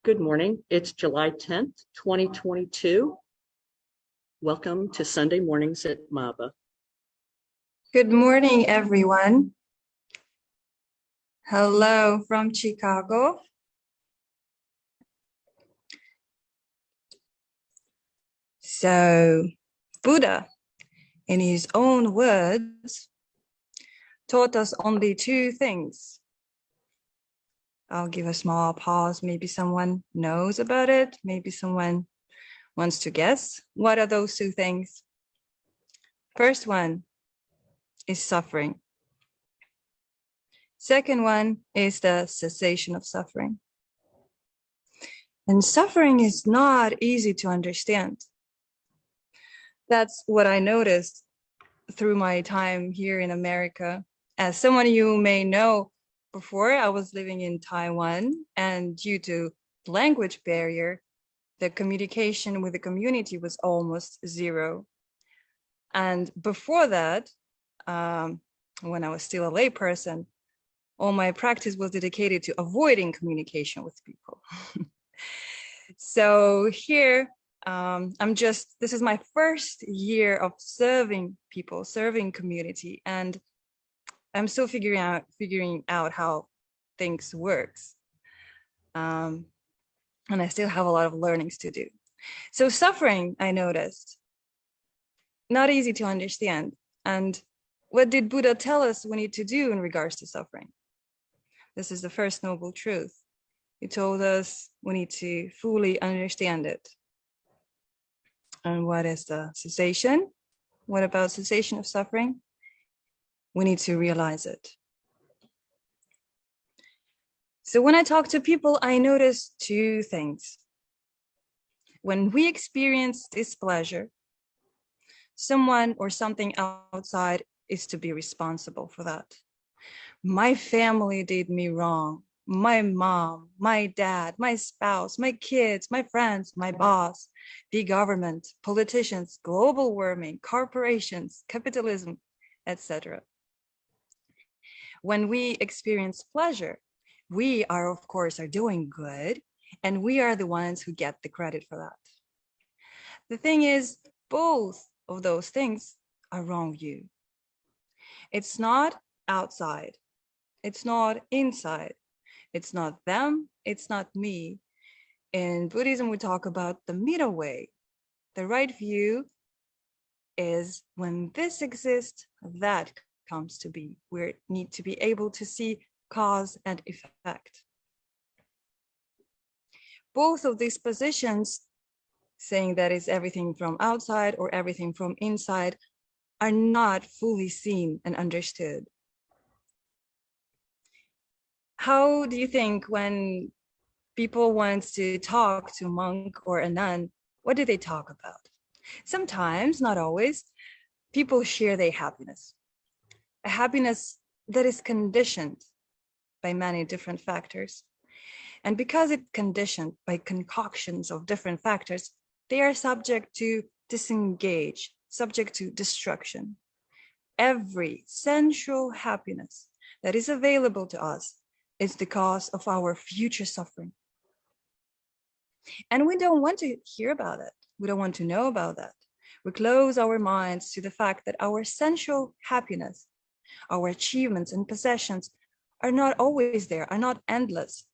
Good morning. It's July 10th, 2022. Welcome to Sunday Mornings at MABA. Good morning, everyone. Hello from Chicago. So, Buddha, in his own words, taught us only two things. I'll give a small pause. Maybe someone knows about it. Maybe someone wants to guess. What are those two things? First one is suffering. Second one is the cessation of suffering. And suffering is not easy to understand. That's what I noticed through my time here in America. As someone you may know, before I was living in Taiwan, and due to language barrier, the communication with the community was almost zero. And before that, when I was still a lay-person, all my practice was dedicated to avoiding communication with people. So here, this is my first year of serving people, serving community, and I'm still figuring out how things works. And I still have a lot of learnings to do. So suffering, I noticed, not easy to understand. And what did Buddha tell us we need to do in regards to suffering? This is the first noble truth. He told us we need to fully understand it. And what is the cessation? What about cessation of suffering? We need to realize it. So when I talk to people, I notice two things. When we experience displeasure, someone or something outside is to be responsible for that. My family did me wrong. My mom, my dad, my spouse, my kids, my friends, my boss, the government, politicians, global warming, corporations, capitalism, etc. When we experience pleasure, we are, of course, doing good, and we are the ones who get the credit for that. The thing is, both of those things are wrong view. It's not outside. It's not inside. It's not them. It's not me. In Buddhism, we talk about the middle way. The right view is when this exists, that comes to be. We need to be able to see cause and effect. Both of these positions, saying that it's everything from outside or everything from inside, are not fully seen and understood. How do you think when people want to talk to a monk or a nun, what do they talk about? Sometimes, not always, people share their happiness. A happiness that is conditioned by many different factors. And because it's conditioned by concoctions of different factors, they are subject to disengage, subject to destruction. Every sensual happiness that is available to us is the cause of our future suffering. And we don't want to hear about it. We don't want to know about that. We close our minds to the fact that our sensual happiness, our achievements and possessions are not always there, are not endless.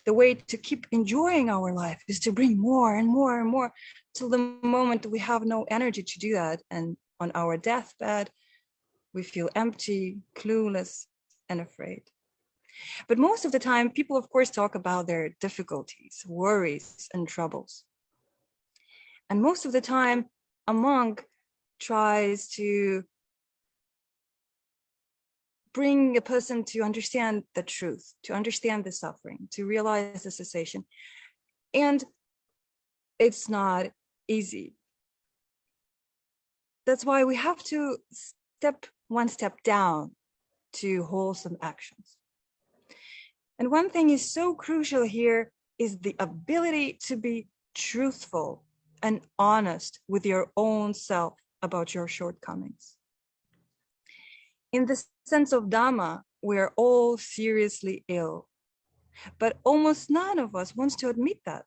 The way to keep enjoying our life is to bring more and more and more till the moment we have no energy to do that. And on our deathbed, we feel empty, clueless, and afraid. But most of the time, people, of course, talk about their difficulties, worries, and troubles. And most of the time, a monk tries to bring a person to understand the truth, to understand the suffering, to realize the cessation. And it's not easy. That's why we have to step one step down to wholesome actions. And one thing is so crucial here is the ability to be truthful and honest with your own self about your shortcomings. In the sense of Dhamma, we are all seriously ill. But almost none of us wants to admit that.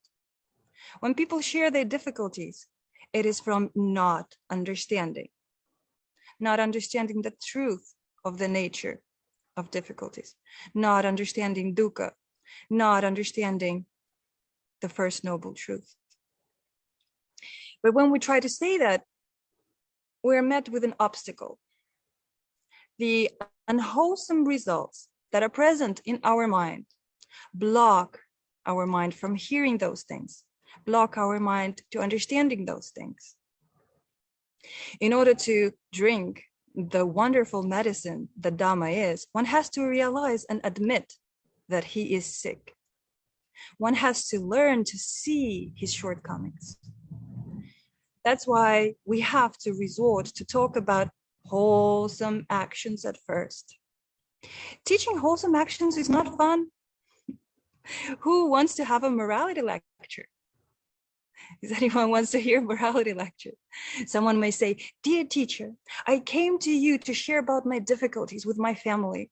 When people share their difficulties, it is from not understanding the truth of the nature of difficulties, not understanding dukkha, not understanding the first noble truth. But when we try to say that, we're met with an obstacle. The unwholesome results that are present in our mind block our mind from hearing those things, block our mind to understanding those things. In order to drink the wonderful medicine that Dhamma is, one has to realize and admit that he is sick. One has to learn to see his shortcomings. That's why we have to resort to talk about wholesome actions at first. Teaching wholesome actions is not fun. Who wants to have a morality lecture? Does anyone wants to hear a morality lecture? Someone may say, "Dear teacher, I came to you to share about my difficulties with my family,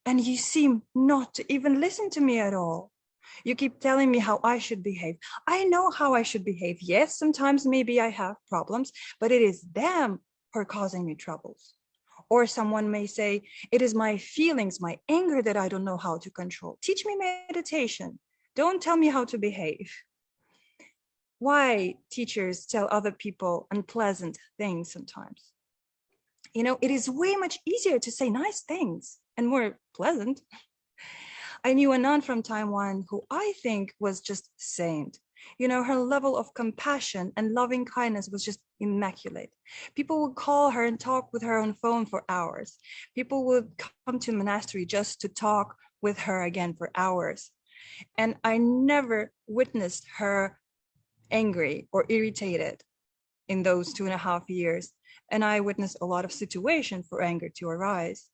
and you seem not to even listen to me at all. You keep telling me how I should behave. I know how I should behave. Yes, sometimes maybe I have problems, but it is them who are causing me troubles." Or someone may say, "It is my feelings, my anger that I don't know how to control. Teach me meditation. Don't tell me how to behave." Why teachers tell other people unpleasant things sometimes? You know, it is way much easier to say nice things and more pleasant. I knew a nun from Taiwan who I think was just saint. You know, her level of compassion and loving kindness was just immaculate. People would call her and talk with her on phone for hours. People would come to monastery just to talk with her again for hours. And I never witnessed her angry or irritated in those 2.5 years. And I witnessed a lot of situations for anger to arise.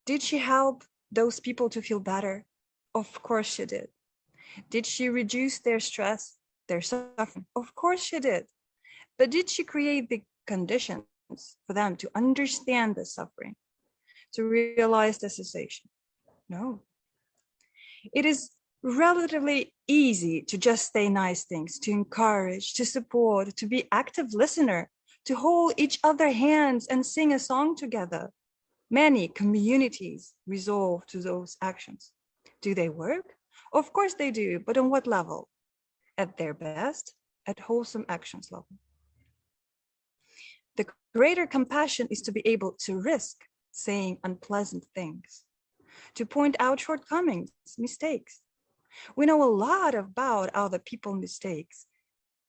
Did she help those people to feel better? Of course she did. Did she reduce their stress, their suffering? Of course she did. But did she create the conditions for them to understand the suffering, to realize the cessation? No. It is relatively easy to just say nice things, to encourage, to support, to be active listener, to hold each other hands and sing a song together. Many communities resolve to those actions. Do they work? Of course they do, but on what level? At their best, at wholesome actions level. The greater compassion is to be able to risk saying unpleasant things, to point out shortcomings, mistakes. We know a lot about other people's mistakes,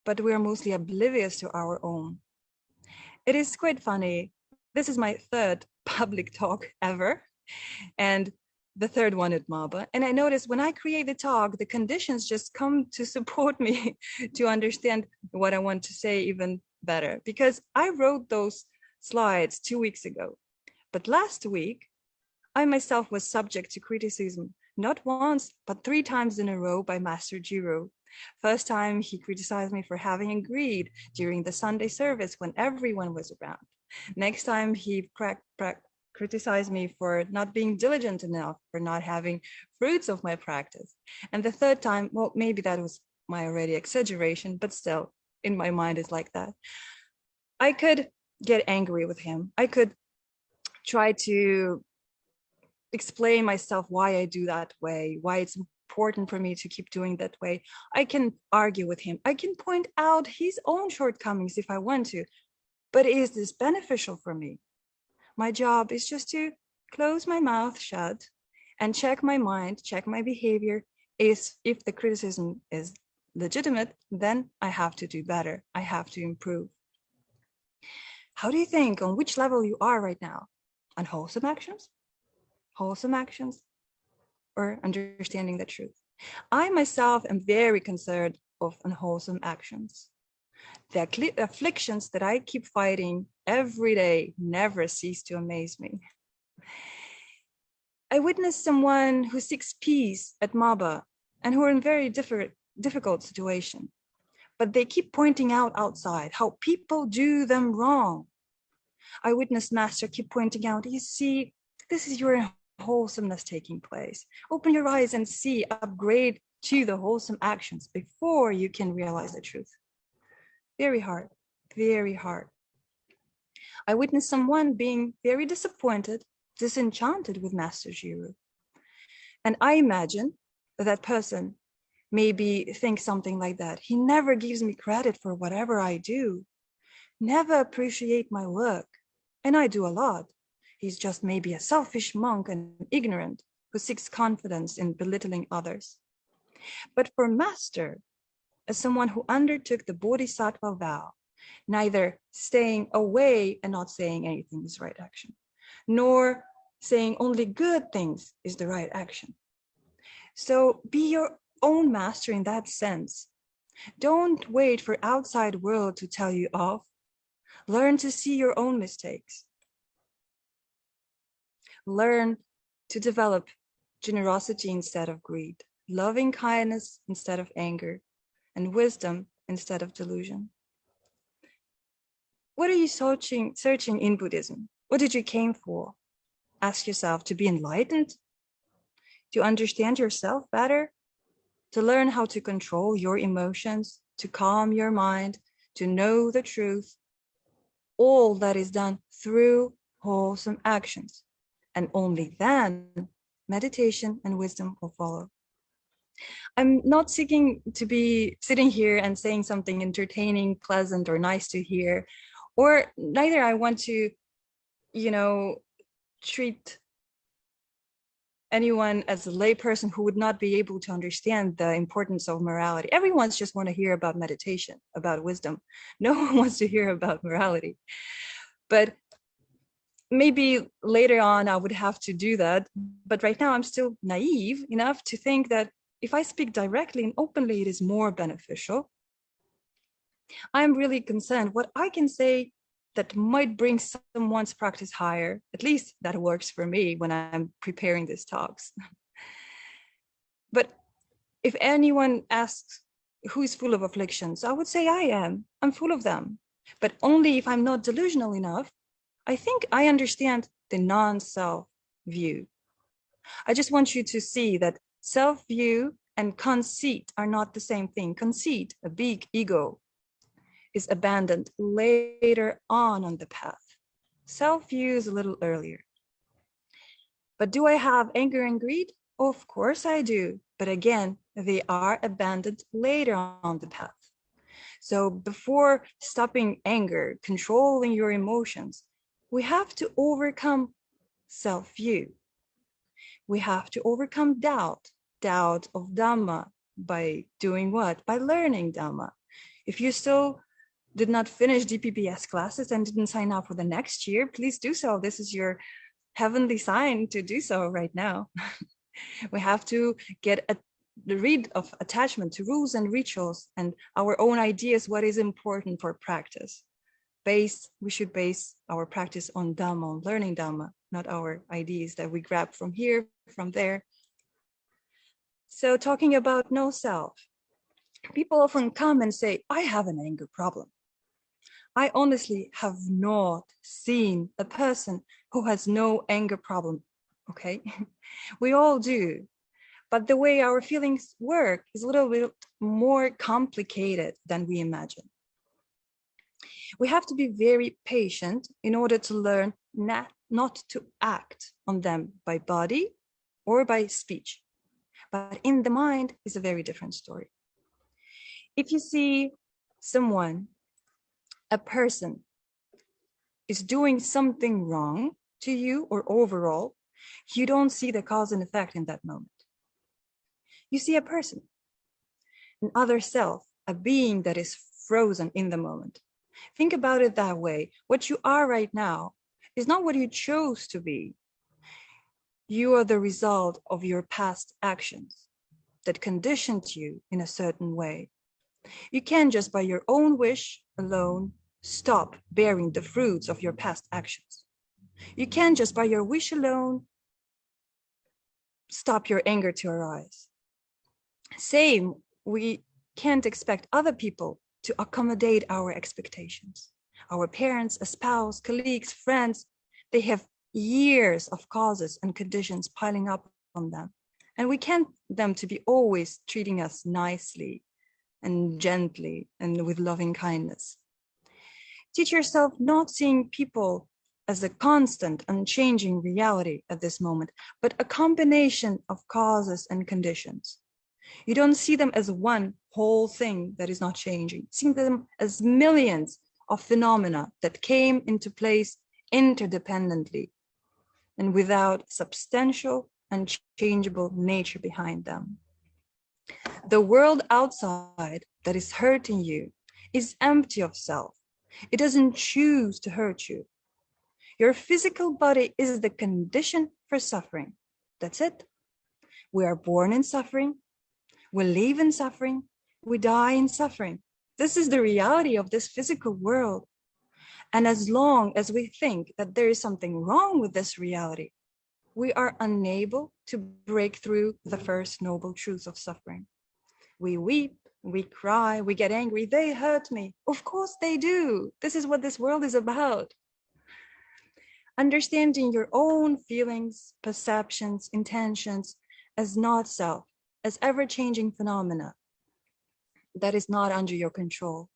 but we are mostly oblivious to our own. It is quite funny. This is my third public talk ever, and the third one at MABA. And I noticed when I create the talk, the conditions just come to support me to understand what I want to say even better, because I wrote those slides 2 weeks ago. But last week, I myself was subject to criticism, not once, but 3 times in a row by Master Jiro. First time, he criticized me for having agreed during the Sunday service when everyone was around. Next time, he criticized me for not being diligent enough, for not having fruits of my practice. And the third time, well, maybe that was my already exaggeration, but still, in my mind, it's like that. I could get angry with him. I could try to explain myself why I do that way, why it's important for me to keep doing that way. I can argue with him. I can point out his own shortcomings if I want to, but is this beneficial for me? My job is just to close my mouth shut and check my mind, check my behavior. If the criticism is legitimate, then I have to do better. I have to improve. How do you think, on which level you are right now? Unwholesome actions? Wholesome actions? Or understanding the truth? I myself am very concerned of unwholesome actions. The afflictions that I keep fighting every day never cease to amaze me. I witnessed someone who seeks peace at MABA and who are in very difficult situation, but they keep pointing out outside how people do them wrong. I witnessed Master keep pointing out, you see, this is your wholesomeness taking place. Open your eyes and see, upgrade to the wholesome actions before you can realize the truth. Very hard, very hard. I witnessed someone being very disappointed, disenchanted with Master Jiru. And I imagine that person maybe thinks something like that. He never gives me credit for whatever I do, never appreciate my work. And I do a lot. He's just maybe a selfish monk and ignorant who seeks confidence in belittling others. But for Master, as someone who undertook the Bodhisattva vow, neither staying away and not saying anything is right action, nor saying only good things is the right action. So be your own master in that sense. Don't wait for outside world to tell you off. Learn to see your own mistakes. Learn to develop generosity instead of greed, loving kindness instead of anger, and wisdom instead of delusion. What are you searching in Buddhism? What did you came for? Ask yourself, to be enlightened, to understand yourself better, to learn how to control your emotions, to calm your mind, to know the truth. All that is done through wholesome actions. And only then meditation and wisdom will follow. I'm not seeking to be sitting here and saying something entertaining, pleasant, or nice to hear, or neither I want to, treat anyone as a layperson who would not be able to understand the importance of morality. Everyone's just want to hear about meditation, about wisdom. No one wants to hear about morality. But maybe later on I would have to do that. But right now I'm still naive enough to think that if I speak directly and openly, it is more beneficial. I'm really concerned what I can say that might bring someone's practice higher. At least that works for me when I'm preparing these talks. But if anyone asks who is full of afflictions, I would say I am. I'm full of them. But only if I'm not delusional enough. I think I understand the non-self view. I just want you to see that self-view and conceit are not the same thing. Conceit, a big ego, is abandoned later on the path. Self-view is a little earlier. But do I have anger and greed? Of course I do. But again, they are abandoned later on the path. So before stopping anger, controlling your emotions, we have to overcome self-view. We have to overcome doubt of Dhamma by doing what? By learning Dhamma. If you still did not finish DPBS classes and didn't sign up for the next year, please do so. This is your heavenly sign to do so right now. We have to get rid of attachment to rules and rituals and our own ideas, what is important for practice. We should base our practice on Dhamma, on learning Dhamma, not our ideas that we grab from here, from there. So talking about no self, people often come and say, I have an anger problem. I honestly have not seen a person who has no anger problem, okay? We all do, but the way our feelings work is a little bit more complicated than we imagine. We have to be very patient in order to learn not to act on them by body or by speech. But in the mind is a very different story. If you see someone, a person is doing something wrong to you or overall, you don't see the cause and effect in that moment. You see a person, an other self, a being that is frozen in the moment. Think about it that way. What you are right now is not what you chose to be. You are the result of your past actions that conditioned you in a certain way. You can't just by your own wish alone stop bearing the fruits of your past actions. You can't just by your wish alone stop your anger to arise. Same, we can't expect other people to accommodate our expectations. Our parents, a spouse, colleagues, friends, they have years of causes and conditions piling up on them. And we want them to be always treating us nicely and gently and with loving kindness. Teach yourself not seeing people as a constant, unchanging reality at this moment, but a combination of causes and conditions. You don't see them as one whole thing that is not changing. See them as millions of phenomena that came into place interdependently and without substantial, unchangeable nature behind them. The world outside that is hurting you is empty of self. It doesn't choose to hurt you. Your physical body is the condition for suffering. That's it. We are born in suffering. We live in suffering. We die in suffering. This is the reality of this physical world. And as long as we think that there is something wrong with this reality, we are unable to break through the first noble truth of suffering. We weep, we cry, we get angry. They hurt me. Of course they do. This is what this world is about. Understanding your own feelings, perceptions, intentions as not self, as ever-changing phenomena that is not under your control.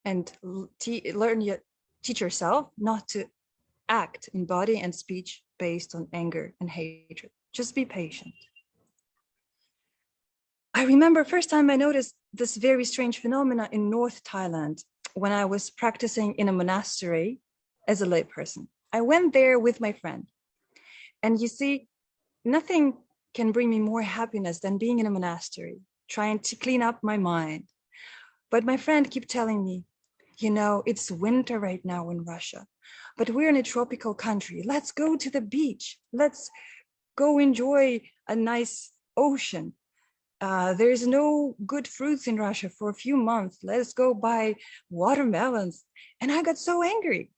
And teach yourself not to act in body and speech based on anger and hatred. Just be patient. I remember first time I noticed this very strange phenomena in North Thailand when I was practicing in a monastery as a layperson. I went there with my friend. And you see, nothing can bring me more happiness than being in a monastery, trying to clean up my mind. But my friend kept telling me, you know, it's winter right now in Russia, but we're in a tropical country. Let's go to the beach. Let's go enjoy a nice ocean. There's no good fruits in Russia for a few months. Let's go buy watermelons. And I got so angry.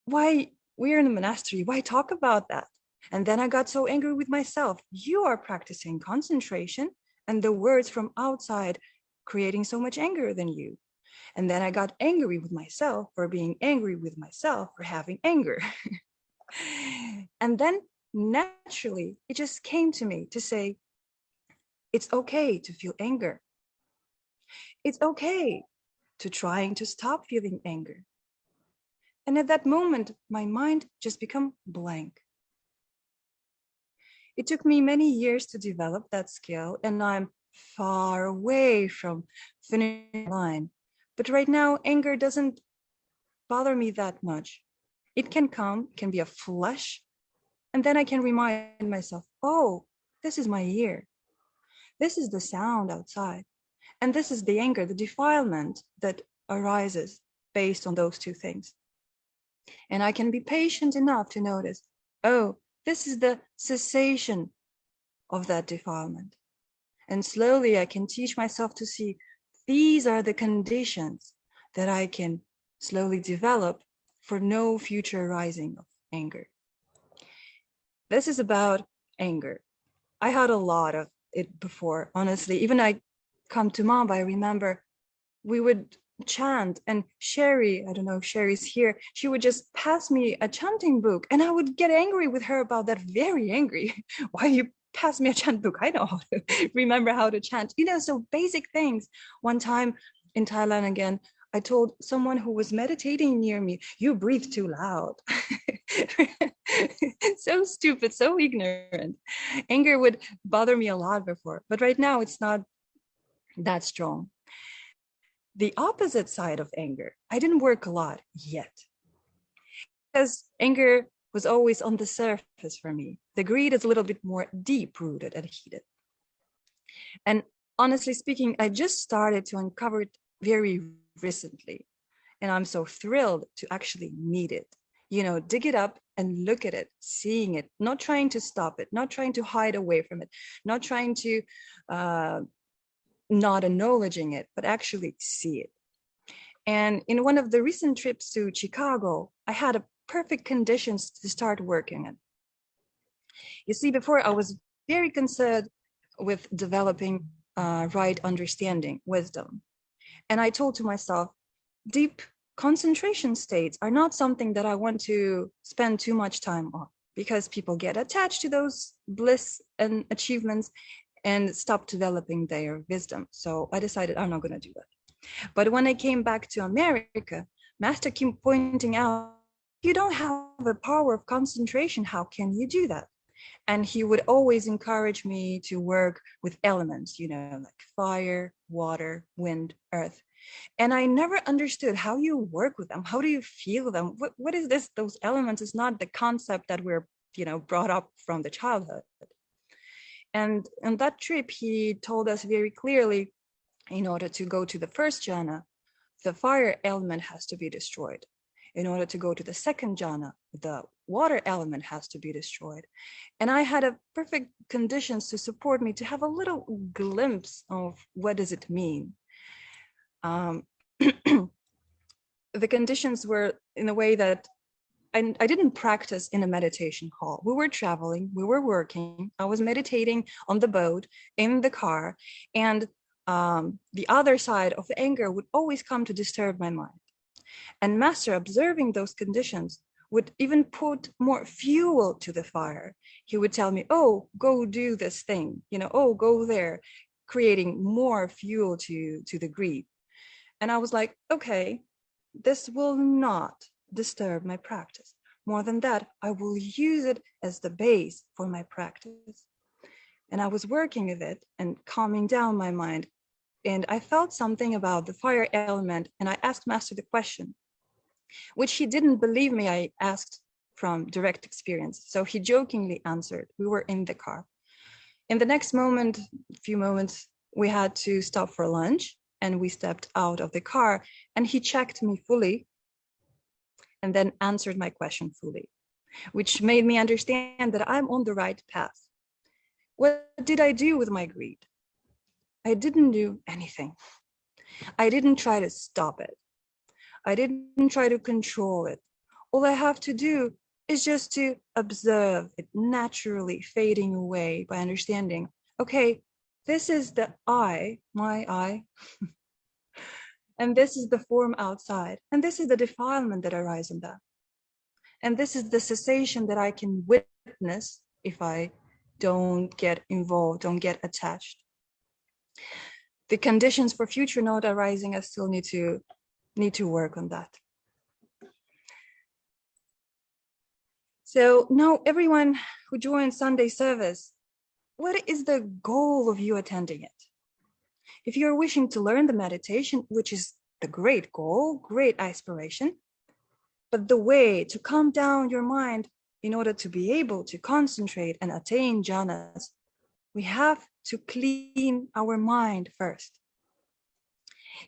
Why, we're in a monastery, why talk about that? And then I got so angry with myself. You are practicing concentration and the words from outside creating so much anger than you. And then I got angry with myself for being angry with myself for having anger. And then naturally, it just came to me to say, it's okay to feel anger. It's okay to trying to stop feeling anger. And at that moment, my mind just became blank. It took me many years to develop that skill, and I'm far away from finishing the line. But right now, anger doesn't bother me that much. It can come, can be a flash, and then I can remind myself, oh, this is my ear. This is the sound outside. And this is the anger, the defilement that arises based on those two things. And I can be patient enough to notice, oh, this is the cessation of that defilement. And slowly I can teach myself to see these are the conditions that I can slowly develop for no future arising of anger. This is about anger. I had a lot of it before, honestly. Even I come to MABA, I remember we would chant, and Sherry, I don't know if Sherry's here, she would just pass me a chanting book and I would get angry with her about that, very angry. Why you pass me a chant book? I know how to remember how to chant, you know, so basic things. One time in Thailand again, I told someone who was meditating near me, you breathe too loud. So stupid, so ignorant. Anger would bother me a lot before, but right now it's not that strong. The opposite side of anger, I didn't work a lot yet, because anger was always on the surface for me. The greed is a little bit more deep-rooted and heated. And honestly speaking, I just started to uncover it very recently. And I'm so thrilled to actually meet it, you know, dig it up and look at it, seeing it, not trying to stop it, not trying to hide away from it, not trying to not acknowledging it, but actually see it. And in one of the recent trips to Chicago, I had a perfect conditions to start working in. You see, before I was very concerned with developing right understanding, wisdom. And I told to myself, deep concentration states are not something that I want to spend too much time on, because people get attached to those bliss and achievements and stop developing their wisdom. So I decided I'm not going to do that. But when I came back to America, Master kept pointing out, you don't have a power of concentration. How can you do that? And he would always encourage me to work with elements, like fire, water, wind, earth. And I never understood how you work with them. How do you feel them? What is this? Those elements is not the concept that we're, brought up from the childhood. And on that trip, he told us very clearly, in order to go to the first jhana, the fire element has to be destroyed. In order to go to the second jhana, the water element has to be destroyed. And I had a perfect conditions to support me to have a little glimpse of what does it mean. The conditions were in a way that I didn't practice in a meditation hall. We were traveling, we were working, I was meditating on the boat, in the car, and the other side of the anger would always come to disturb my mind. And Master, observing those conditions, would even put more fuel to the fire. He would tell me, oh, go do this thing, oh, go there, creating more fuel to the greed. And I was like, okay, this will not disturb my practice. More than that, I will use it as the base for my practice. And I was working with it and calming down my mind. And I felt something about the fire element, and I asked Master the question, which he didn't believe me. I asked from direct experience. So he jokingly answered. We were in the car. In the next moment, few moments, we had to stop for lunch, and we stepped out of the car, and he checked me fully and then answered my question fully, which made me understand that I'm on the right path. What did I do with my greed? I didn't do anything. I didn't try to stop it. I didn't try to control it. All I have to do is just to observe it naturally fading away by understanding, okay, this is the I, my I, and this is the form outside, and this is the defilement that arises in that. And this is the cessation that I can witness if I don't get involved, don't get attached. The conditions for future not arising, I still need to work on that. So now everyone who joins Sunday service, what is the goal of you attending it? If you're wishing to learn the meditation, which is the great goal, great aspiration, but the way to calm down your mind in order to be able to concentrate and attain jhanas, we have to clean our mind first.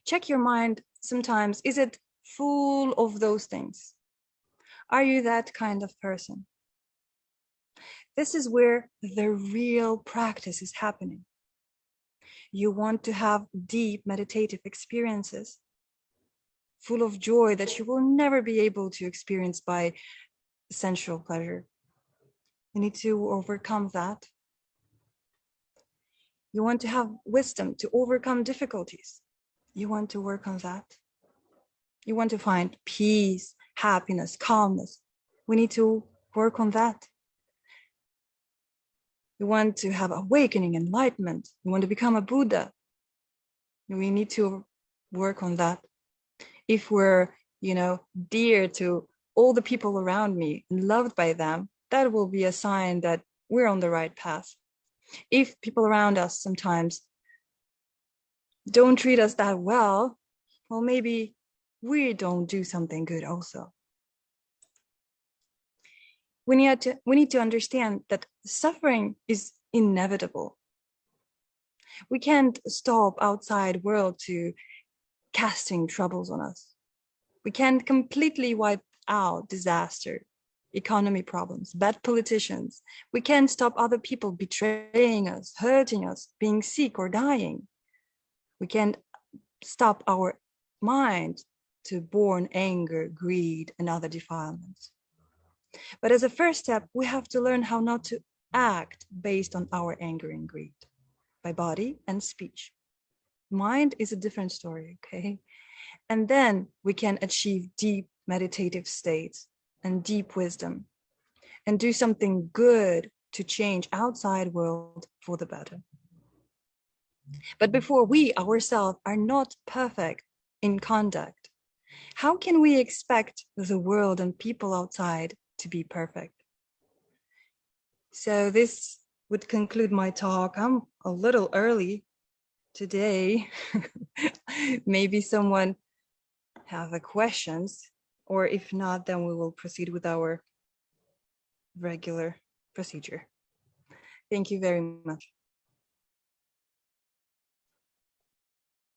Check your mind sometimes. Is it full of those things? Are you that kind of person? This is where the real practice is happening. You want to have deep meditative experiences, full of joy that you will never be able to experience by sensual pleasure. You need to overcome that. You want to have wisdom to overcome difficulties. You want to work on that. You want to find peace, happiness, calmness. We need to work on that. You want to have awakening, enlightenment. You want to become a Buddha. We need to work on that. If we're, dear to all the people around me and loved by them, that will be a sign that we're on the right path. If people around us sometimes don't treat us that well, well, maybe we don't do something good also. We need to understand that suffering is inevitable. We can't stop outside world to casting troubles on us. We can't completely wipe out disaster, economy problems, bad politicians. We can't stop other people betraying us, hurting us, being sick or dying. We can't stop our mind to born anger, greed, and other defilements. But as a first step, we have to learn how not to act based on our anger and greed by body and speech. Mind is a different story, okay? And then we can achieve deep meditative states and deep wisdom and do something good to change outside world for the better. But before we ourselves are not perfect in conduct, how can we expect the world and people outside to be perfect? So this would conclude my talk. I'm a little early today. Maybe someone have a questions, or if not, then we will proceed with our regular procedure. Thank you very much.